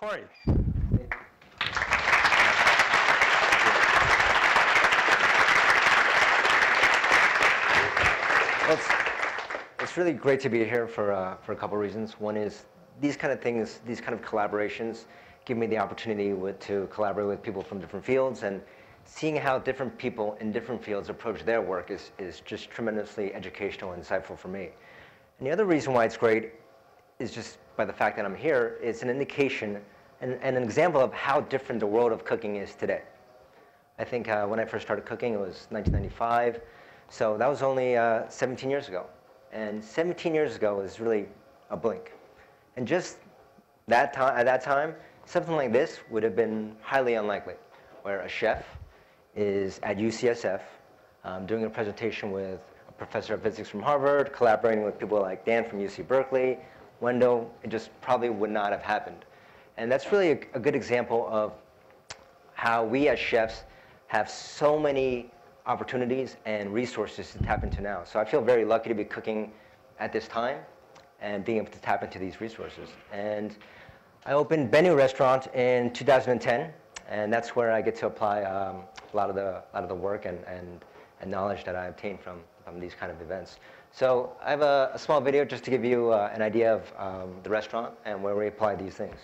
Corey. Well, it's really great to be here for a couple of reasons. One is these kind of things, these kind of collaborations give me the opportunity to collaborate with people from different fields, and seeing how different people in different fields approach their work is just tremendously educational and insightful for me. And the other reason why it's great is just by the fact that I'm here. It's an indication and an example of how different the world of cooking is today. I think when I first started cooking, it was 1995. So that was only 17 years ago. And 17 years ago was really a blink. And just at that time, something like this would have been highly unlikely, where a chef is at UCSF doing a presentation with a professor of physics from Harvard, collaborating with people like Dan from UC Berkeley, Wendell. It just probably would not have happened. And that's really a good example of how we as chefs have so many opportunities and resources to tap into now. So I feel very lucky to be cooking at this time and being able to tap into these resources. And I opened Bennu Restaurant in 2010, and that's where I get to apply a lot of the work and knowledge that I obtained from these kind of events. So I have a small video just to give you an idea of the restaurant and where we apply these things.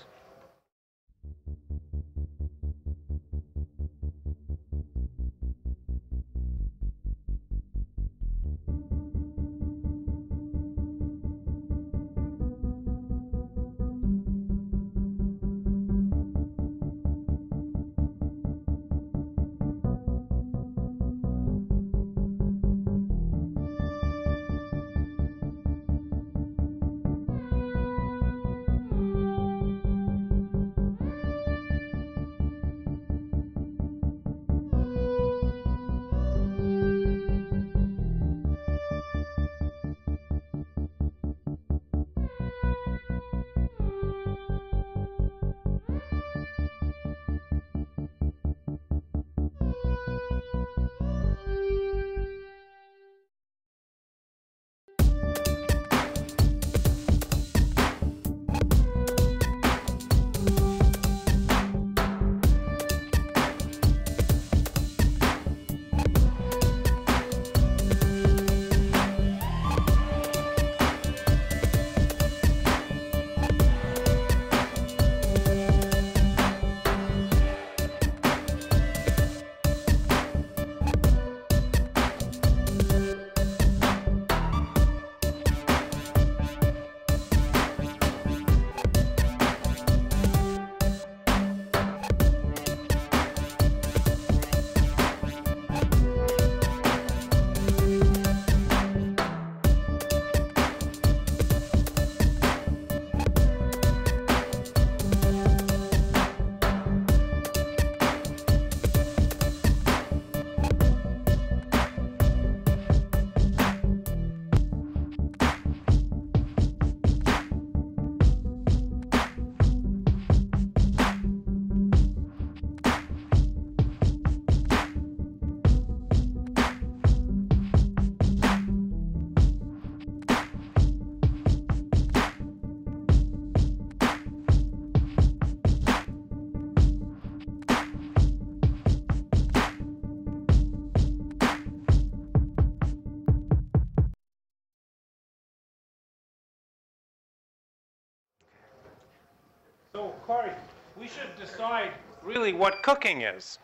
So, Corey, we should decide really what cooking is.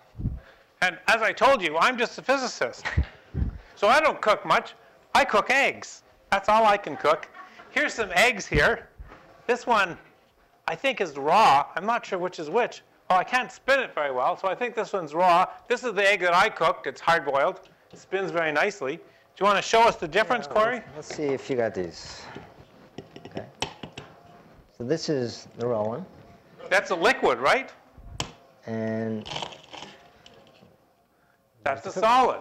And as I told you, I'm just a physicist. So I don't cook much. I cook eggs. That's all I can cook. Here's some eggs here. This one, I think, is raw. I'm not sure which is which. Oh, I can't spin it very well, so I think this one's raw. This is the egg that I cooked. It's hard-boiled. It spins very nicely. Do you want to show us the difference, Corey? Let's see if you got these. Okay. So this is the raw one. That's a liquid, right? And that's a solid.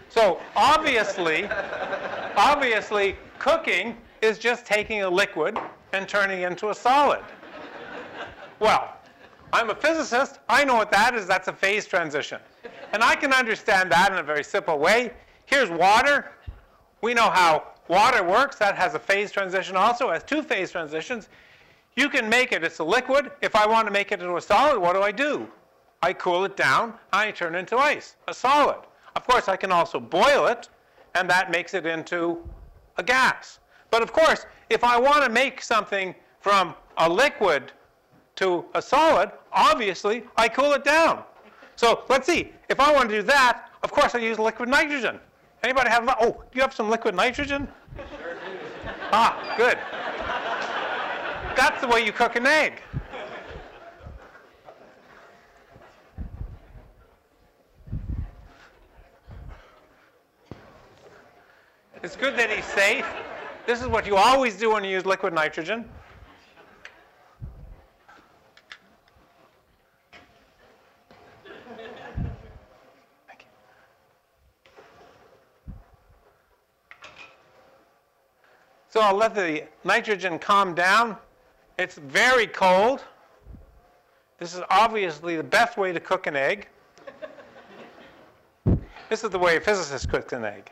So obviously, cooking is just taking a liquid and turning it into a solid. Well, I'm a physicist. I know what that is. That's a phase transition. And I can understand that in a very simple way. Here's water. We know how water works. That has a phase transition also. It has two phase transitions. you can make it. It's a liquid. If I want to make it into a solid, what do? I cool it down, I turn it into ice, a solid. Of course, I can also boil it, and that makes it into a gas. But of course, if I want to make something from a liquid to a solid, obviously, I cool it down. So let's see. If I want to do that, of course, I use liquid nitrogen. Anybody have, oh, do you have some liquid nitrogen? Sure do. Ah, good. That's the way you cook an egg. It's good that he's safe. This is what you always do when you use liquid nitrogen. So I'll let the nitrogen calm down. It's very cold. This is obviously the best way to cook an egg. This is the way a physicist cooks an egg.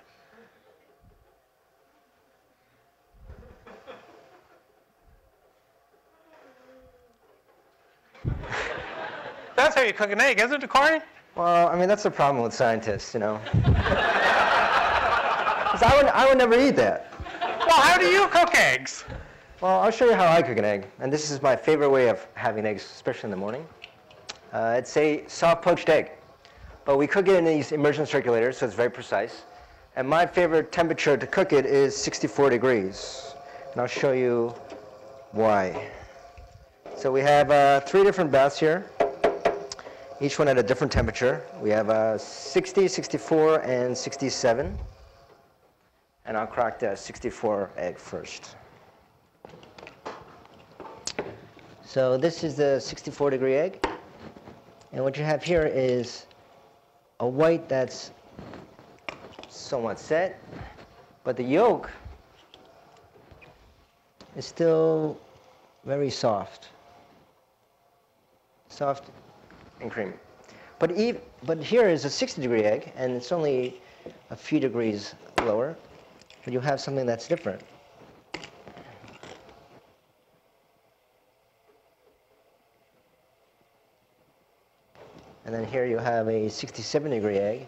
That's how you cook an egg, isn't it, Corey? Well, I mean, that's the problem with scientists, you know. 'Cause I would never eat that. Well, how do you cook eggs? Well, I'll show you how I cook an egg. And this is my favorite way of having eggs, especially in the morning. It's a soft poached egg. But we cook it in these immersion circulators, so it's very precise. And my favorite temperature to cook it is 64 degrees. And I'll show you why. So we have 3 different baths here, each one at a different temperature. We have 60, 64, and 67. And I'll crack the 64 egg first. So this is the 64-degree egg. And what you have here is a white that's somewhat set, but the yolk is still very soft. Soft and creamy. But here is a 60-degree egg, and it's only a few degrees lower. But you have something that's different. And then here you have a 67-degree egg.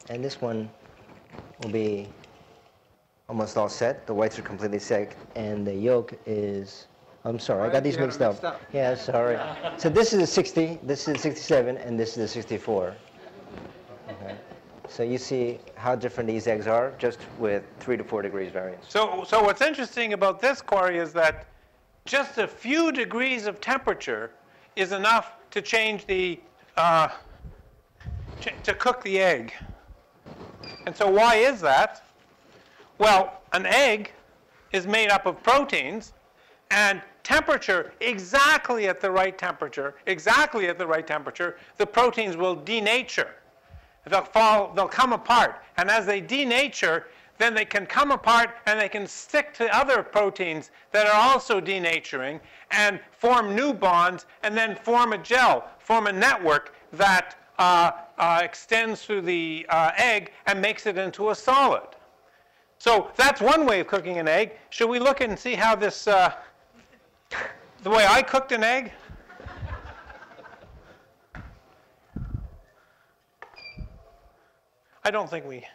And this one will be almost all set. The whites are completely set, and the yolk is, I'm sorry, I got these mixed up. Yeah, sorry. So this is a 60, this is a 67, and this is a 64. Okay. So you see how different these eggs are, just with 3 to 4 degrees variance. So what's interesting about this, Corey, is that just a few degrees of temperature is enough to change the, to cook the egg. And so why is that? Well, an egg is made up of proteins, and temperature, exactly at the right temperature, the proteins will denature. They'll come apart. And as they denature, then they can come apart and they can stick to other proteins that are also denaturing and form new bonds and then form a gel, form a network that extends through the egg and makes it into a solid. So that's one way of cooking an egg. Should we look and see how this, the way I cooked an egg? I don't think we...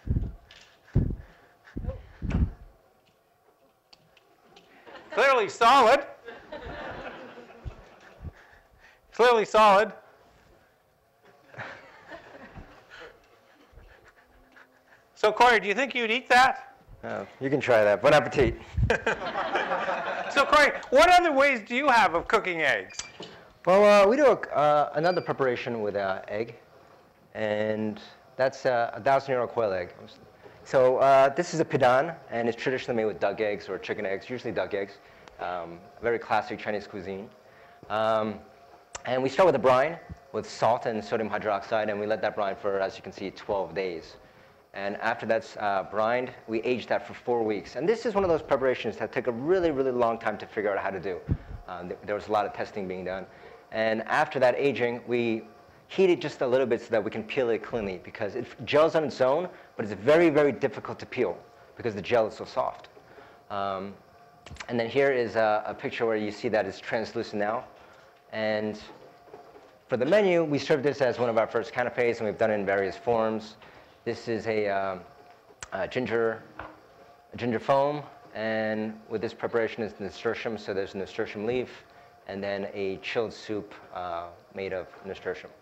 Clearly solid. Clearly solid. So, Corey, do you think you'd eat that? You can try that. Bon appetit. So, Corey, what other ways do you have of cooking eggs? Well, we do another preparation with egg, and that's a 1,000-year quail egg. So this is a pidan, and it's traditionally made with duck eggs or chicken eggs, usually duck eggs. Very classic Chinese cuisine. And we start with a brine with salt and sodium hydroxide, and we let that brine for, as you can see, 12 days. And after that's brined, we age that for 4 weeks. And this is one of those preparations that took a really, really long time to figure out how to do. There was a lot of testing being done. And after that aging, we heat it just a little bit so that we can peel it cleanly, because it gels on its own, but it's very, very difficult to peel. because the gel is so soft. And then here is a picture where you see that it's translucent now. And for the menu, we served this as one of our first canapes, and we've done it in various forms. This is a ginger foam, and with this preparation is nasturtium, so there's a nasturtium leaf, and then a chilled soup made of nasturtium.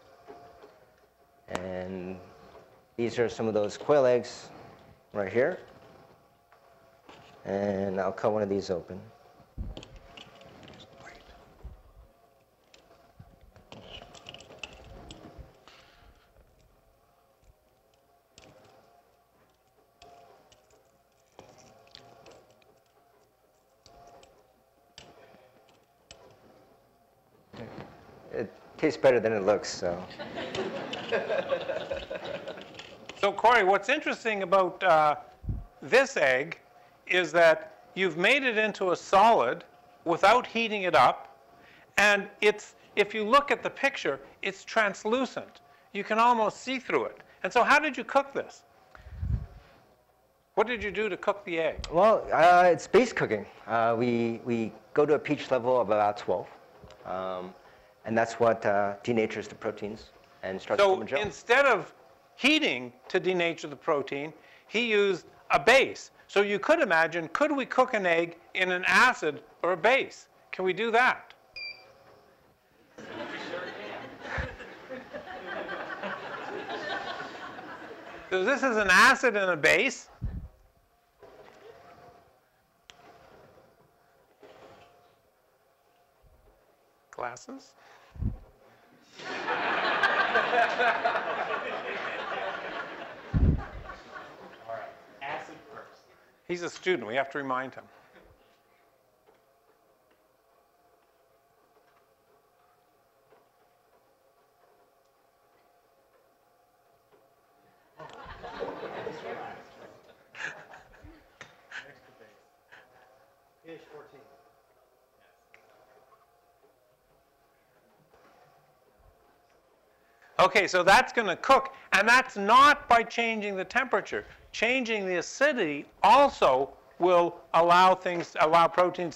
And these are some of those quail eggs right here. And I'll cut one of these open. It tastes better than it looks, so. So Corey, what's interesting about this egg is that you've made it into a solid without heating it up, and if you look at the picture, it's translucent. You can almost see through it. And so how did you cook this? What did you do to cook the egg? Well, it's base cooking. We go to a pH level of about 12, and that's what denatures the proteins and starts to form a gel. So instead of heating to denature the protein, he used a base. So you could imagine, could we cook an egg in an acid or a base? Can we do that? We sure can. So this is an acid and a base. Glasses? He's a student. We have to remind him. pH 14. Okay, so that's going to cook, and that's not by changing the temperature. Changing the acidity also will allow proteins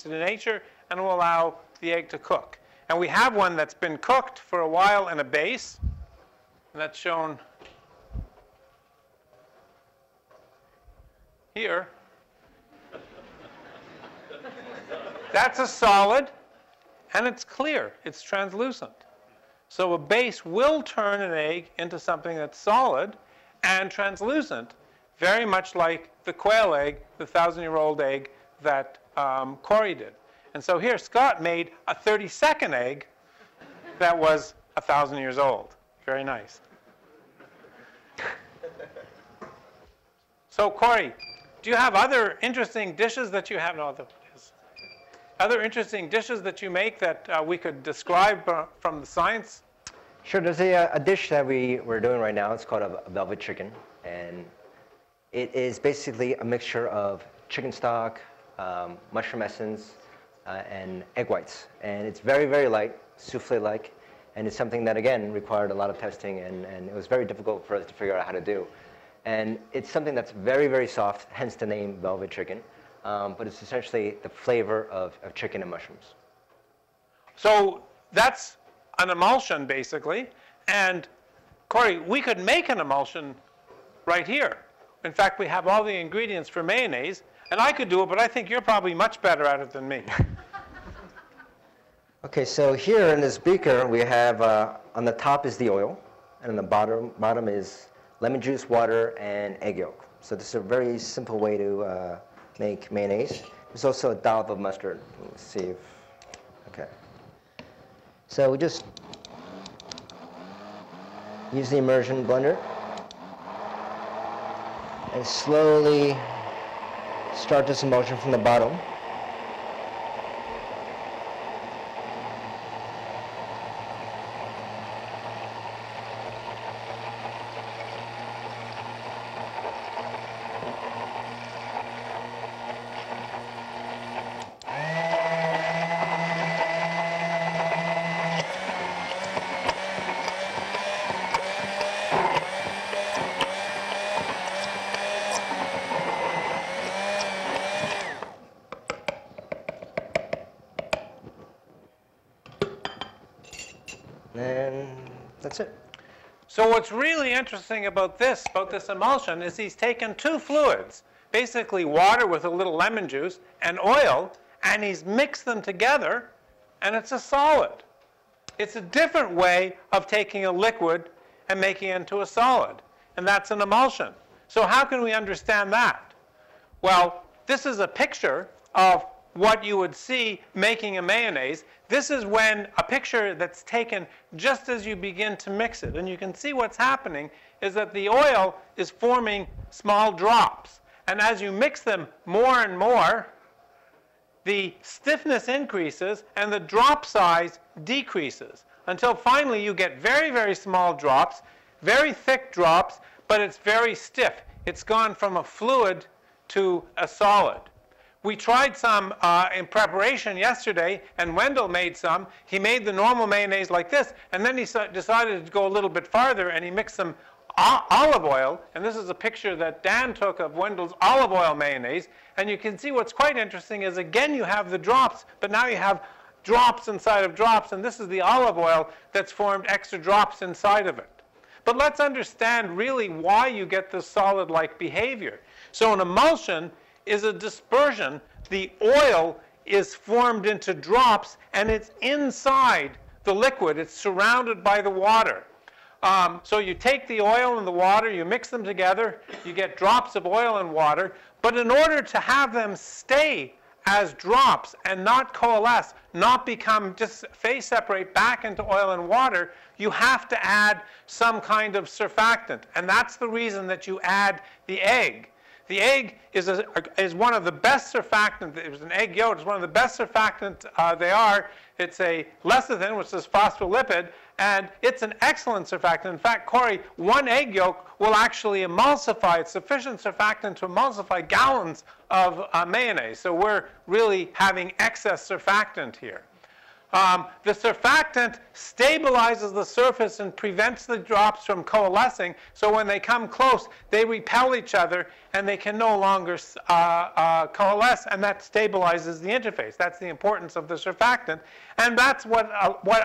to denature, and will allow the egg to cook. And we have one that's been cooked for a while in a base, and that's shown here. That's a solid, and it's clear. It's translucent. So a base will turn an egg into something that's solid and translucent, very much like the quail egg, the 1,000-year-old egg that Corey did. And so here, Scott made a 30-second egg that was 1,000 years old. Very nice. So Corey, do you have other interesting dishes that you have? No, other interesting dishes that you make that we could describe from the science? Sure. There's a dish that we're doing right now. It's called a velvet chicken. And it is basically a mixture of chicken stock, mushroom essence, and egg whites. And it's very, very light, souffle-like. And it's something that, again, required a lot of testing. And it was very difficult for us to figure out how to do. And it's something that's very, very soft, hence the name velvet chicken. But it's essentially the flavor of chicken and mushrooms. So that's an emulsion, basically. And Corey, we could make an emulsion right here. In fact, we have all the ingredients for mayonnaise. And I could do it, but I think you're probably much better at it than me. OK, so here in this beaker, we have on the top is the oil. And on the bottom is lemon juice, water, and egg yolk. So this is a very simple way to make mayonnaise. There's also a dollop of mustard. Let's see if, OK. So we just use the immersion blender and slowly start this emulsion from the bottom. That's it. So what's really interesting about this emulsion, is he's taken two fluids, basically water with a little lemon juice and oil, and he's mixed them together, and it's a solid. It's a different way of taking a liquid and making it into a solid, and that's an emulsion. So how can we understand that? Well, this is a picture of what you would see making a mayonnaise. This is when a picture that's taken just as you begin to mix it. And you can see what's happening is that the oil is forming small drops. And as you mix them more and more, the stiffness increases and the drop size decreases until finally you get very, very small drops, very thick drops, but it's very stiff. It's gone from a fluid to a solid. We tried some in preparation yesterday, and Wendell made some. He made the normal mayonnaise like this, and then he decided to go a little bit farther, and he mixed some olive oil. And this is a picture that Dan took of Wendell's olive oil mayonnaise. And you can see what's quite interesting is, again, you have the drops, but now you have drops inside of drops, and this is the olive oil that's formed extra drops inside of it. But let's understand really why you get this solid-like behavior. So an emulsion is a dispersion. The oil is formed into drops, and it's inside the liquid. It's surrounded by the water. So you take the oil and the water, you mix them together, you get drops of oil and water. But in order to have them stay as drops and not coalesce, not become, just phase separate back into oil and water, you have to add some kind of surfactant. And that's the reason that you add the egg. The egg is one of the best surfactants. It was an egg yolk. It's one of the best surfactants they are. It's a lecithin, which is phospholipid, and it's an excellent surfactant. In fact, Corey, one egg yolk will actually emulsify. It's sufficient surfactant to emulsify gallons of mayonnaise. So we're really having excess surfactant here. The surfactant stabilizes the surface and prevents the drops from coalescing. So when they come close, they repel each other, and they can no longer coalesce, and that stabilizes the interface. That's the importance of the surfactant. And that's what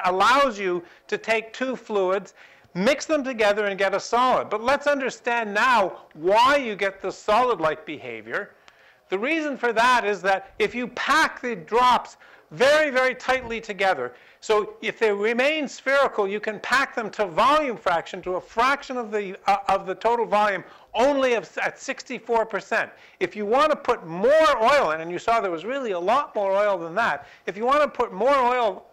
allows you to take two fluids, mix them together, and get a solid. But let's understand now why you get this solid-like behavior. The reason for that is that if you pack the drops very, very tightly together, so if they remain spherical, you can pack them to volume fraction, to a fraction of the total volume, only at 64%. If you want to put more oil in, and you saw there was really a lot more oil than that, if you want to put more oil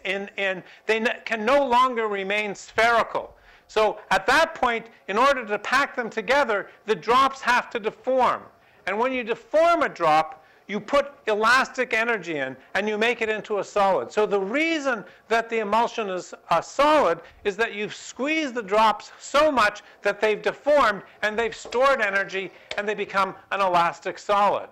in, they can no longer remain spherical. So at that point, in order to pack them together, the drops have to deform. And when you deform a drop, you put elastic energy in, and you make it into a solid. So the reason that the emulsion is a solid is that you've squeezed the drops so much that they've deformed, and they've stored energy, and they become an elastic solid.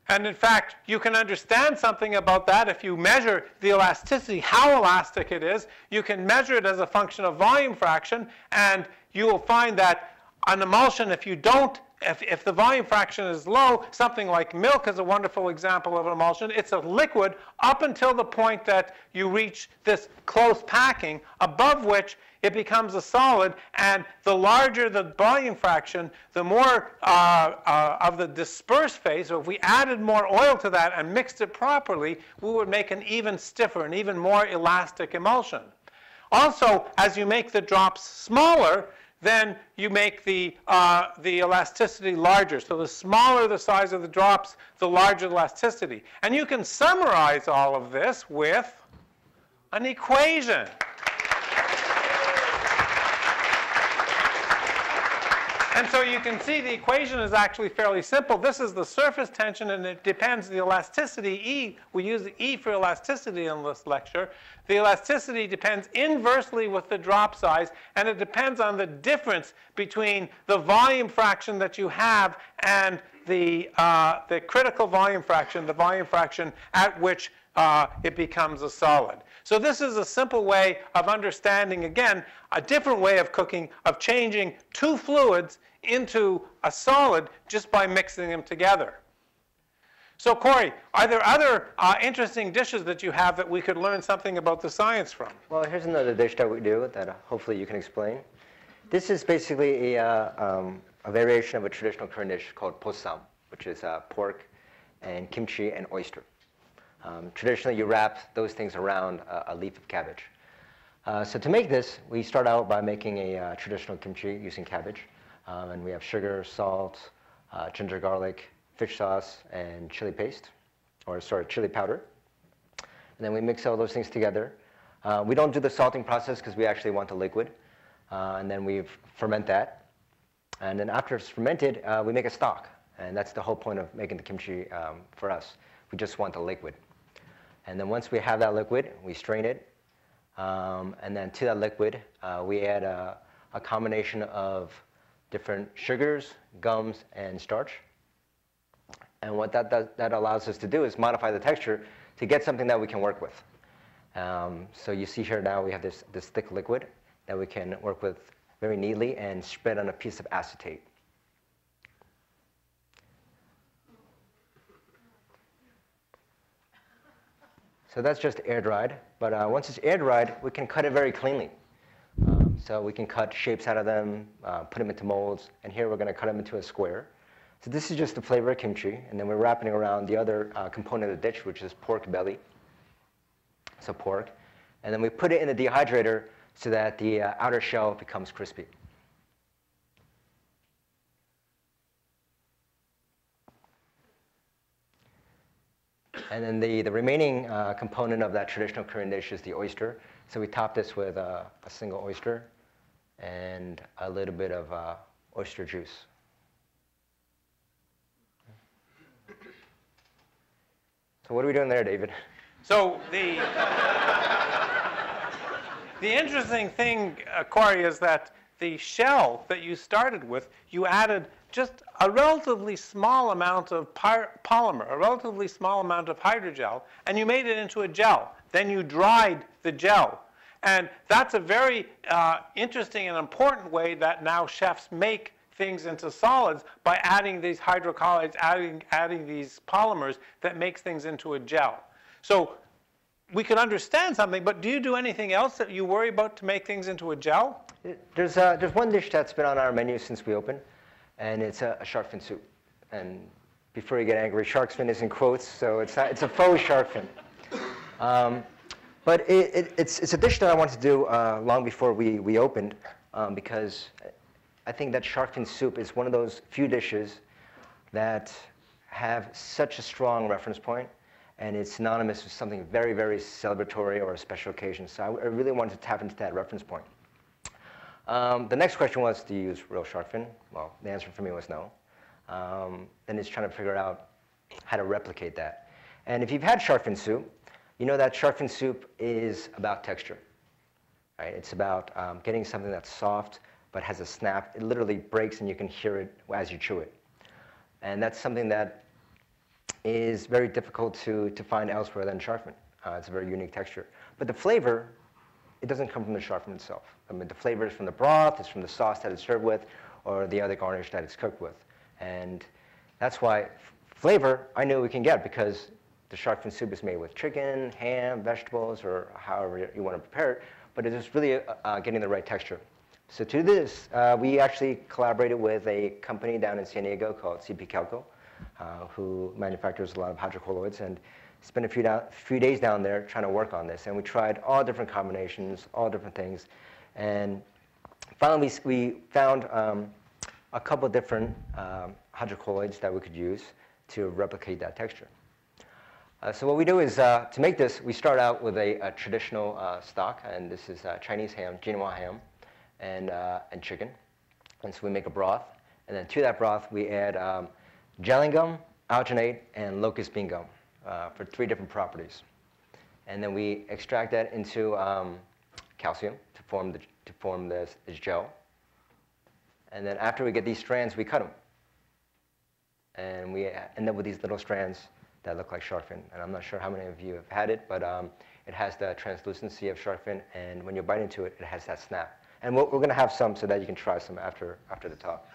And in fact, you can understand something about that if you measure the elasticity, how elastic it is. You can measure it as a function of volume fraction, and you will find that an emulsion, if the volume fraction is low, something like milk is a wonderful example of an emulsion. It's a liquid up until the point that you reach this close packing, above which it becomes a solid. And the larger the volume fraction, the more of the dispersed phase. So if we added more oil to that and mixed it properly, we would make an even stiffer and even more elastic emulsion. Also, as you make the drops smaller, then you make the elasticity larger. So the smaller the size of the drops, the larger the elasticity. And you can summarize all of this with an equation. And so you can see the equation is actually fairly simple. This is the surface tension, and it depends on the elasticity, E. We use the E for elasticity in this lecture. The elasticity depends inversely with the drop size, and it depends on the difference between the volume fraction that you have and the critical volume fraction, the volume fraction at which it becomes a solid. So this is a simple way of understanding, again, a different way of cooking, of changing two fluids into a solid just by mixing them together. So Corey, are there other interesting dishes that you have that we could learn something about the science from? Well, here's another dish that we do that hopefully you can explain. This is basically a variation of a traditional Korean dish called bossam, which is pork and kimchi and oyster. Traditionally, you wrap those things around a leaf of cabbage. So to make this, we start out by making a traditional kimchi using cabbage. And we have sugar, salt, ginger garlic, fish sauce, and chili paste, or sorry, chili powder. And then we mix all those things together. We don't do the salting process because we actually want the liquid. And then we ferment that. And then after it's fermented, we make a stock. And that's the whole point of making the kimchi for us. We just want the liquid. And then once we have that liquid, we strain it. And then to that liquid, we add a combination of different sugars, gums, and starch. And what that allows us to do is modify the texture to get something that we can work with. So you see here now we have this thick liquid that we can work with very neatly and spread on a piece of acetate. So that's just air dried. But once it's air dried, we can cut it very cleanly. So we can cut shapes out of them, put them into molds. And here we're going to cut them into a square. So this is just the flavor of kimchi. And then we're wrapping around the other component of the dish, which is pork belly. So pork. And then we put it in the dehydrator so that the outer shell becomes crispy. And then the remaining component of that traditional Korean dish is the oyster. So we top this with a single oyster and a little bit of oyster juice. So what are we doing there, David? So the interesting thing, Corey, is that the shell that you started with, you added just a relatively small amount of polymer, a relatively small amount of hydrogel, and you made it into a gel. Then you dried the gel. And that's a very interesting and important way that now chefs make things into solids by adding these hydrocolloids, adding these polymers that makes things into a gel. So we can understand something, but do you do anything else that you worry about to make things into a gel? There's one dish that's been on our menu since we opened, and it's a shark fin soup. And before you get angry, shark fin is in quotes, so it's a faux shark fin. But it's a dish that I wanted to do long before we opened, because I think that shark fin soup is one of those few dishes that have such a strong reference point, and it's synonymous with something very, very celebratory or a special occasion. So I really wanted to tap into that reference point. The next question was, do you use real shark fin? Well, the answer for me was no. Then it's trying to figure out how to replicate that. And if you've had shark fin soup, you know that shark fin soup is about texture. Right? It's about getting something that's soft but has a snap. It literally breaks and you can hear it as you chew it. And that's something that is very difficult to find elsewhere than shark fin. It's a very unique texture. But the flavor, it doesn't come from the shark fin itself. I mean, the flavor is from the broth, it's from the sauce that it's served with, or the other garnish that it's cooked with. And that's why flavor I knew we can get, because the shark fin soup is made with chicken, ham, vegetables, or however you want to prepare it. But it is really getting the right texture. So to this, we actually collaborated with a company down in San Diego called CP Calco, who manufactures a lot of hydrocolloids, and spent a few days down there trying to work on this. And we tried all different combinations, all different things. And finally, we found a couple different hydrocolloids that we could use to replicate that texture. So what we do is, to make this, we start out with a traditional stock, and this is Chinese ham, Jinhua ham, and chicken. And so we make a broth, and then to that broth we add gelling gum, alginate, and locust bean gum for 3 different properties. And then we extract that into calcium to form this gel. And then after we get these strands, we cut them. And we end up with these little strands that look like shark fin. And I'm not sure how many of you have had it, but it has the translucency of shark fin, and when you bite into it, it has that snap. And we're going to have some so that you can try some after the talk.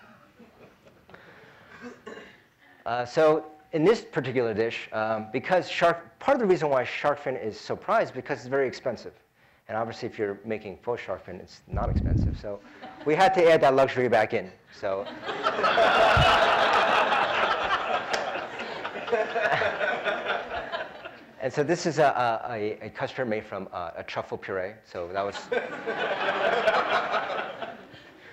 So in this particular dish, because part of the reason why shark fin is so prized is because it's very expensive. And obviously, if you're making faux shark fin, it's not expensive. So we had to add that luxury back in. So. And so this is a custard made from a truffle puree. So that was.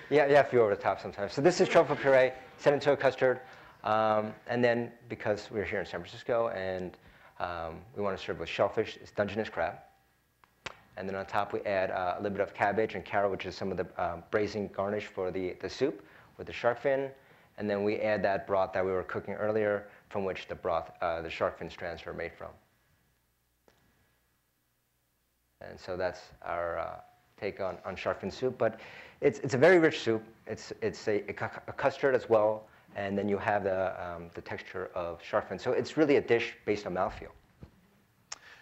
Yeah, a few over the top sometimes. So this is truffle puree, set into a custard. And then, because we're here in San Francisco and we want to serve with shellfish, it's Dungeness crab. And then on top, we add a little bit of cabbage and carrot, which is some of the braising garnish for the soup with the shark fin. And then we add that broth that we were cooking earlier, from which the shark fin strands are made from. And so that's our take on shark fin soup. But it's a very rich soup. It's a custard as well. And then you have the texture of shark fin. So it's really a dish based on mouthfeel.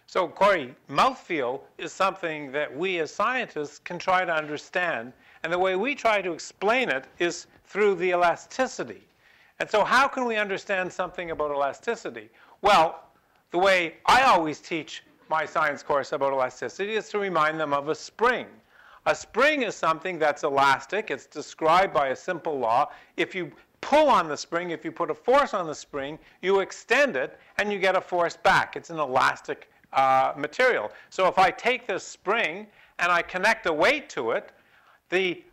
So, Corey, mouthfeel is something that we as scientists can try to understand. And the way we try to explain it is through the elasticity. And so how can we understand something about elasticity? Well, the way I always teach my science course about elasticity is to remind them of a spring. A spring is something that's elastic. It's described by a simple law. If you pull on the spring, if you put a force on the spring, you extend it and you get a force back. It's an elastic material. So if I take this spring and I connect a weight to it, the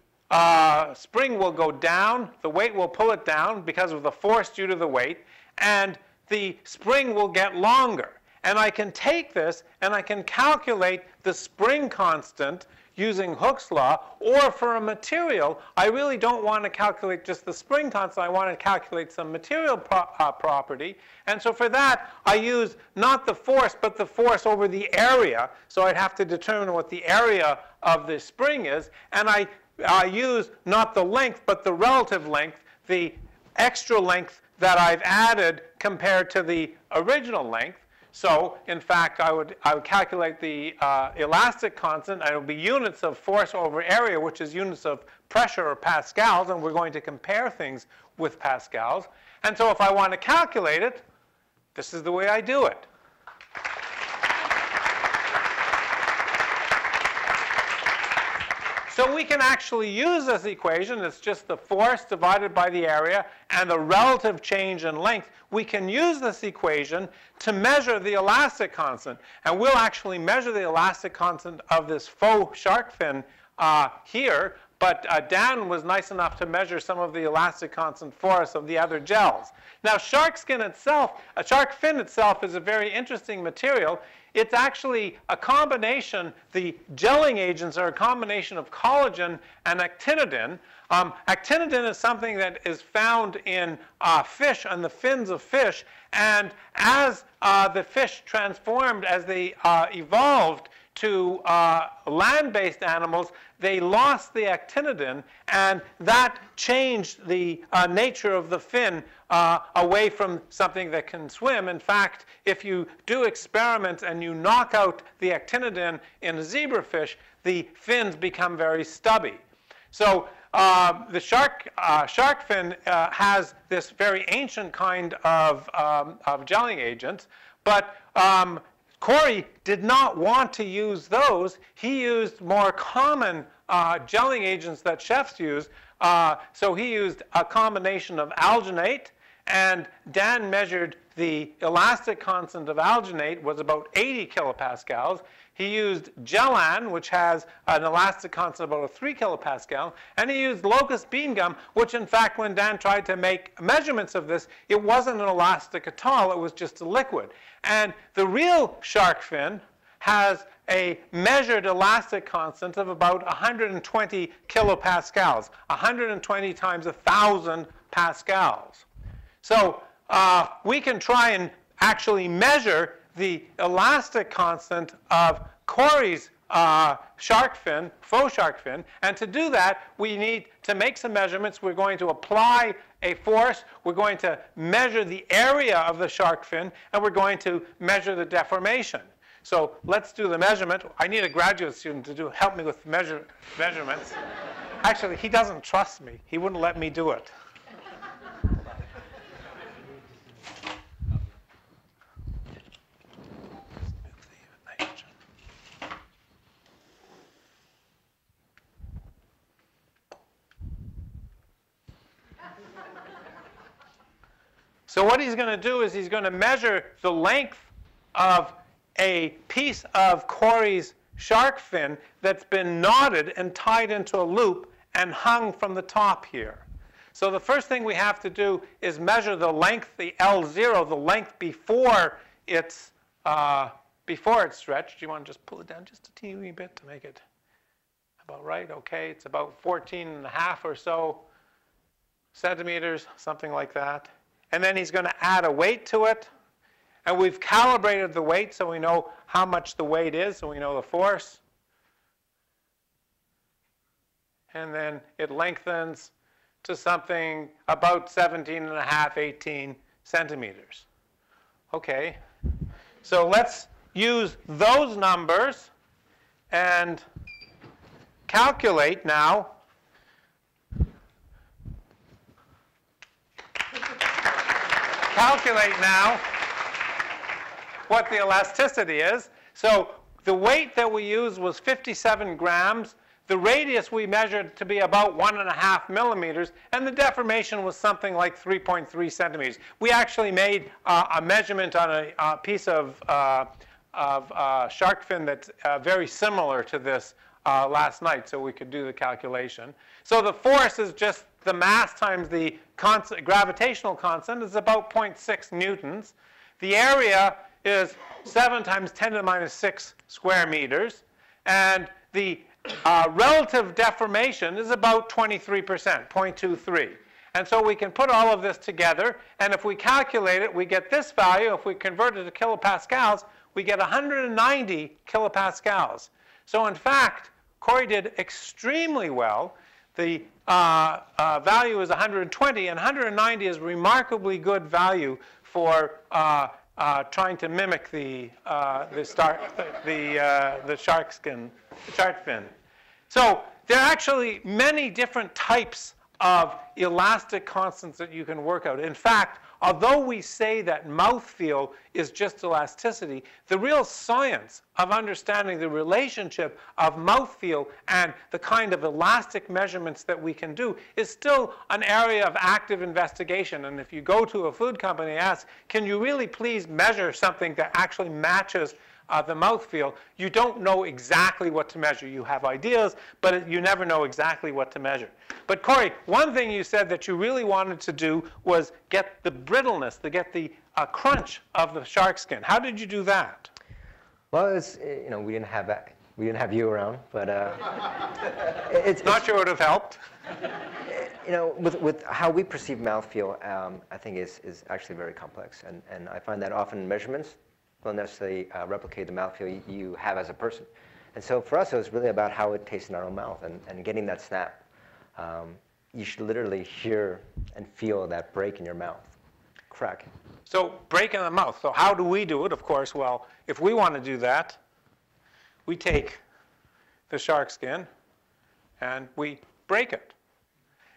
spring will go down, the weight will pull it down because of the force due to the weight, and the spring will get longer. And I can take this and I can calculate the spring constant using Hooke's law, or for a material, I really don't want to calculate just the spring constant. I want to calculate some material property. And so for that, I use not the force, but the force over the area. So I'd have to determine what the area of the spring is. And I use not the length, but the relative length, the extra length that I've added compared to the original length. So, in fact, I would calculate the elastic constant, and it would be units of force over area, which is units of pressure or pascals, and we're going to compare things with pascals. And so if I want to calculate it, this is the way I do it. So we can actually use this equation. It's just the force divided by the area and the relative change in length. We can use this equation to measure the elastic constant. And we'll actually measure the elastic constant of this faux shark fin here. But Dan was nice enough to measure some of the elastic constant for us of the other gels. Now, shark fin itself is a very interesting material. It's actually a combination, the gelling agents are a combination of collagen and actinidin. Actinidin is something that is found in fish, on the fins of fish. And as the fish transformed, as they evolved to land-based animals, they lost the actinidin, and that changed the nature of the fin away from something that can swim. In fact, if you do experiments and you knock out the actinidin in a zebrafish, the fins become very stubby. So the shark fin has this very ancient kind of gelling agents, but Corey did not want to use those. He used more common gelling agents that chefs use. So he used a combination of alginate, and Dan measured the elastic constant of alginate was about 80 kilopascals. He used Gelan, which has an elastic constant of about 3 kilopascal, and he used locust bean gum, which in fact, when Dan tried to make measurements of this, it wasn't an elastic at all, it was just a liquid. And the real shark fin has a measured elastic constant of about 120 kilopascals, 120 times 1,000 pascals. So we can try and actually measure the elastic constant of Corey's shark fin, faux shark fin. And to do that, we need to make some measurements. We're going to apply a force. We're going to measure the area of the shark fin, and we're going to measure the deformation. So let's do the measurement. I need a graduate student to help me with measurements. Actually, he doesn't trust me. He wouldn't let me do it. So what he's going to do is he's going to measure the length of a piece of Corey's shark fin that's been knotted and tied into a loop and hung from the top here. So the first thing we have to do is measure the length, the L0, the length before it's stretched. You want to just pull it down just a teeny wee bit to make it about right? Okay, it's about 14.5 or so centimeters, something like that. And then he's going to add a weight to it. And we've calibrated the weight so we know how much the weight is, so we know the force. And then it lengthens to something about 17.5, 18 centimeters. Okay, so let's use those numbers and calculate now what the elasticity is. So the weight that we used was 57 grams. The radius we measured to be about 1.5 millimeters, and the deformation was something like 3.3 centimeters. We actually made a measurement on a piece of shark fin that's very similar to this last night, so we could do the calculation. So the force is just the mass times the gravitational constant is about 0.6 newtons. The area is 7 times 10 to the minus 6 square meters, and the relative deformation is about 23%, 0.23. And so we can put all of this together, and if we calculate it, we get this value. If we convert it to kilopascals, we get 190 kilopascals. So in fact, Corey did extremely well. The value is 120, and 190 is remarkably good value for trying to mimic the shark fin. So there are actually many different types of elastic constants that you can work out. In fact, although we say that mouthfeel is just elasticity, the real science of understanding the relationship of mouthfeel and the kind of elastic measurements that we can do is still an area of active investigation. And if you go to a food company and ask, can you really please measure something that actually matches the mouthfeel, you don't know exactly what to measure. You have ideas, but you never know exactly what to measure. But Corey, one thing you said that you really wanted to do was get the brittleness, to get the crunch of the shark skin. How did you do that? Well, it's, you know, we didn't have you around, but it's not sure it would have helped. You know, with how we perceive mouthfeel, I think is actually very complex, and I find that often measurements don't necessarily replicate the mouthfeel you have as a person. And so for us, it was really about how it tastes in our own mouth and getting that snap. You should literally hear and feel that break in your mouth, crack. So break in the mouth. So how do we do it? Of course, well, if we want to do that, we take the shark skin and we break it.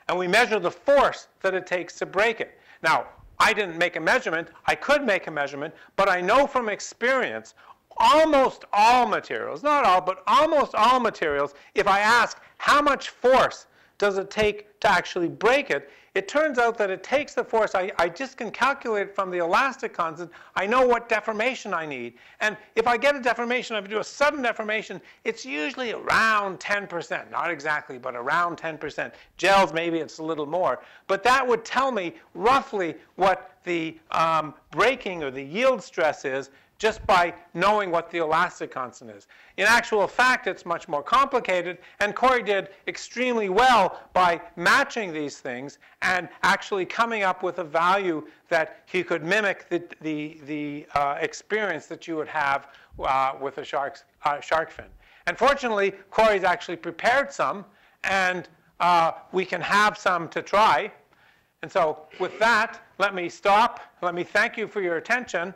And we measure the force that it takes to break it. Now, I didn't make a measurement. I could make a measurement, but I know from experience, almost all materials, not all, but almost all materials, if I ask how much force does it take to actually break it, it turns out that it takes the force. I just can calculate it from the elastic constant. I know what deformation I need. And if I get a deformation, if I do a sudden deformation, it's usually around 10%. Not exactly, but around 10%. Gels, maybe it's a little more. But that would tell me roughly what the breaking or the yield stress is just by knowing what the elastic constant is. In actual fact, it's much more complicated, and Corey did extremely well by matching these things and actually coming up with a value that he could mimic the experience that you would have with a shark fin. And fortunately, Corey's actually prepared some, and we can have some to try. And so with that, let me stop. Let me thank you for your attention.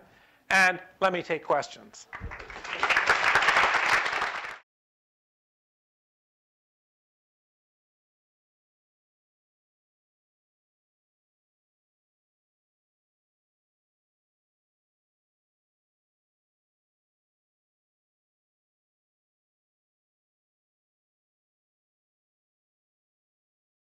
And let me take questions.